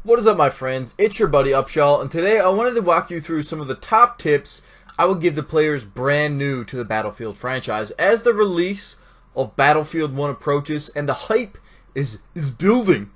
What is up, my friends? It's your buddy Upshaw, and today I wanted to walk you through some of the top tips I would give the players brand new to the Battlefield franchise as the release of Battlefield 1 approaches and the hype is building.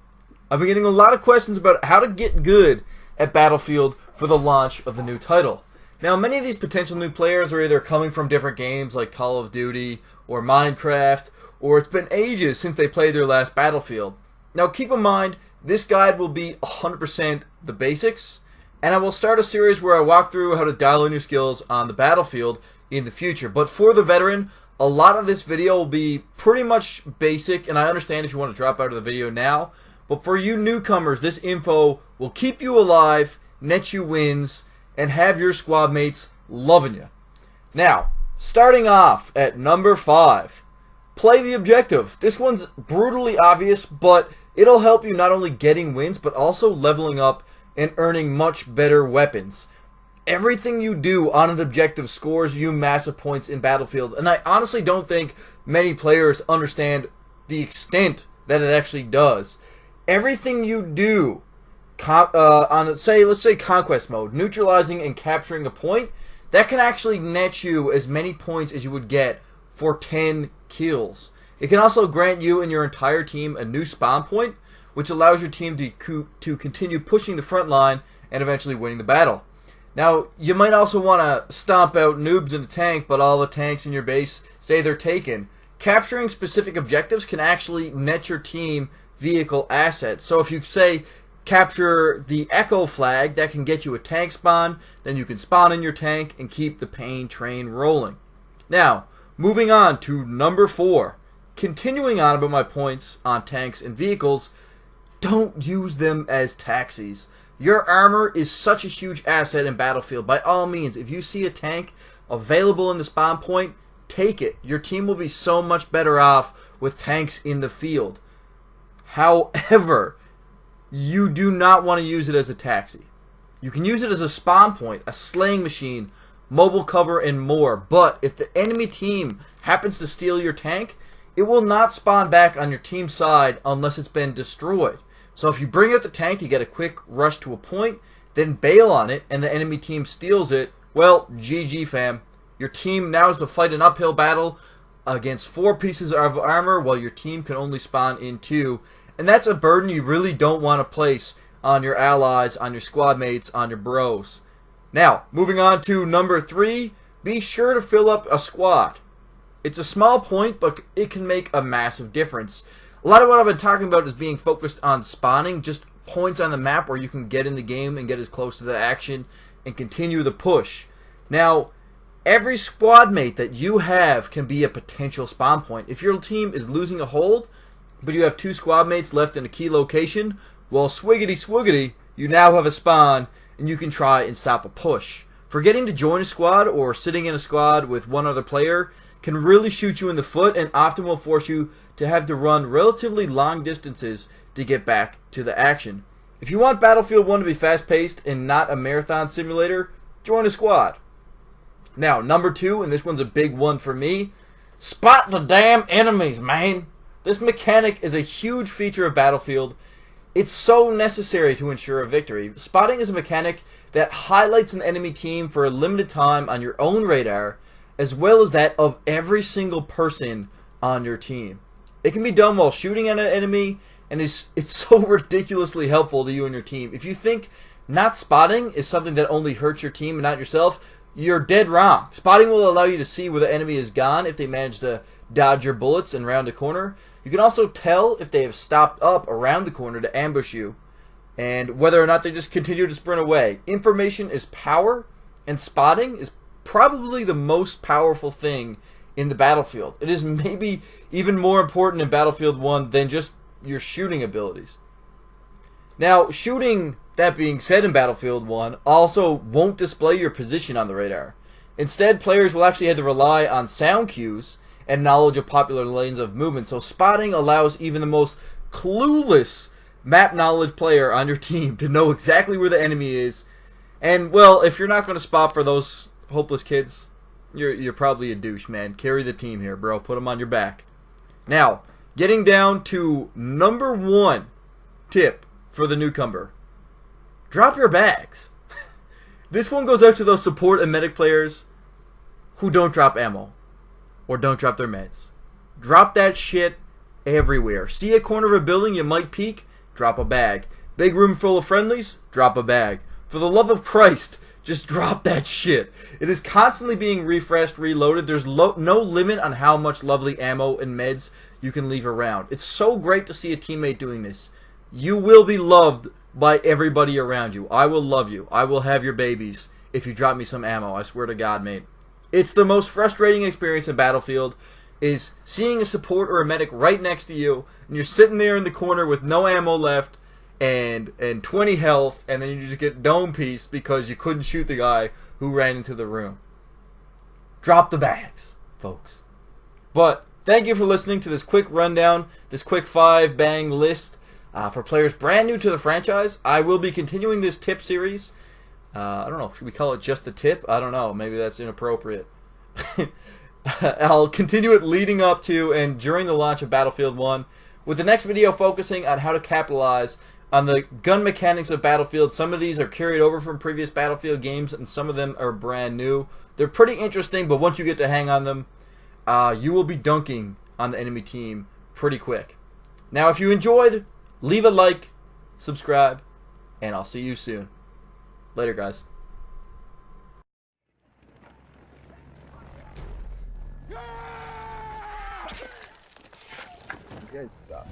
I've been getting a lot of questions about how to get good at Battlefield for the launch of the new title. Now, many of these potential new players are either coming from different games like Call of Duty or Minecraft, or it's been ages since they played their last Battlefield. Now, keep in mind, this guide will be 100% the basics, and I will start a series where I walk through how to dial in your skills on the Battlefield in the future. But for the veteran, a lot of this video will be pretty much basic, and I understand if you want to drop out of the video now. But for you newcomers, this info will keep you alive, net you wins, and have your squad mates loving you. Now, starting off at number 5, play the objective. This one's brutally obvious, but it'll help you not only getting wins, but also leveling up and earning much better weapons. Everything you do on an objective scores you massive points in Battlefield, and I honestly don't think many players understand the extent that it actually does. Everything you do on, let's say Conquest mode, neutralizing and capturing a point, that can actually net you as many points as you would get for 10 kills. It can also grant you and your entire team a new spawn point, which allows your team to continue pushing the front line and eventually winning the battle. Now, you might also want to stomp out noobs in the tank, but all the tanks in your base say they're taken. Capturing specific objectives can actually net your team vehicle assets. So if you say capture the Echo flag, that can get you a tank spawn, then you can spawn in your tank and keep the pain train rolling. Now, moving on to number 4. Continuing on about my points on tanks and vehicles, don't use them as taxis. Your armor is such a huge asset in Battlefield. By all means, if you see a tank available in the spawn point, take it. Your team will be so much better off with tanks in the field. However, you do not want to use it as a taxi. You can use it as a spawn point, a slaying machine, mobile cover, and more. But if the enemy team happens to steal your tank, it will not spawn back on your team side unless it's been destroyed. So if you bring out the tank to get a quick rush to a point, then bail on it, and the enemy team steals it, well, GG fam. Your team now has to fight an uphill battle against 4 pieces of armor while your team can only spawn in 2. And that's a burden you really don't want to place on your allies, on your squad mates, on your bros. Now, moving on to number 3, be sure to fill up a squad. It's a small point, but it can make a massive difference. A lot of what I've been talking about is being focused on spawning, just points on the map where you can get in the game and get as close to the action and continue the push. Now, every squad mate that you have can be a potential spawn point. If your team is losing a hold, but you have 2 squad mates left in a key location, well, swiggity swiggity, you now have a spawn and you can try and stop a push. Forgetting to join a squad or sitting in a squad with one other player can really shoot you in the foot and often will force you to have to run relatively long distances to get back to the action. If you want Battlefield 1 to be fast-paced and not a marathon simulator, join a squad. Now, number 2, and this one's a big one for me, spot the damn enemies, man. This mechanic is a huge feature of Battlefield. It's so necessary to ensure a victory. Spotting is a mechanic that highlights an enemy team for a limited time on your own radar, as well as that of every single person on your team. It can be done while shooting at an enemy, and it's so ridiculously helpful to you and your team. If you think not spotting is something that only hurts your team and not yourself, you're dead wrong. Spotting will allow you to see where the enemy is gone if they manage to dodge your bullets and round a corner. You can also tell if they have stopped up around the corner to ambush you, and whether or not they just continue to sprint away. Information is power, and spotting is probably the most powerful thing in the Battlefield. It is maybe even more important in Battlefield 1 than just your shooting abilities. Now, shooting, that being said, in Battlefield 1 also won't display your position on the radar. Instead, players will actually have to rely on sound cues and knowledge of popular lanes of movement. So spotting allows even the most clueless map knowledge player on your team to know exactly where the enemy is. And, well, if you're not going to spot for those hopeless kids, you're probably a douche, man. Carry the team here, bro. Put them on your back. Now, getting down to number 1 tip for the newcomer. drop your bags. This one goes out to those support and medic players who don't drop ammo or don't drop their meds. Drop that shit everywhere. See a corner of a building you might peek? Drop a bag. Big room full of friendlies? Drop a bag. For the love of Christ, just drop that shit. It is constantly being refreshed, reloaded. There's no limit on how much lovely ammo and meds you can leave around. It's so great to see a teammate doing this. You will be loved by everybody around you. I will love you. I will have your babies if you drop me some ammo. I swear to God, mate. It's the most frustrating experience in Battlefield is seeing a support or a medic right next to you, and you're sitting there in the corner with no ammo left and 20 health, and then you just get dome pieced because you couldn't shoot the guy who ran into the room. Drop the bags, folks. But thank you for listening to this quick rundown, this quick 5-bang list for players brand new to the franchise. I will be continuing this tip series. I don't know, should we call it just the tip? I don't know, maybe that's inappropriate. I'll continue it leading up to and during the launch of Battlefield 1, with the next video focusing on how to capitalize on the gun mechanics of Battlefield. Some of these are carried over from previous Battlefield games, and some of them are brand new. They're pretty interesting, but once you get to hang on them, you will be dunking on the enemy team pretty quick. Now, if you enjoyed, leave a like, subscribe, and I'll see you soon. Later, guys. You guys suck.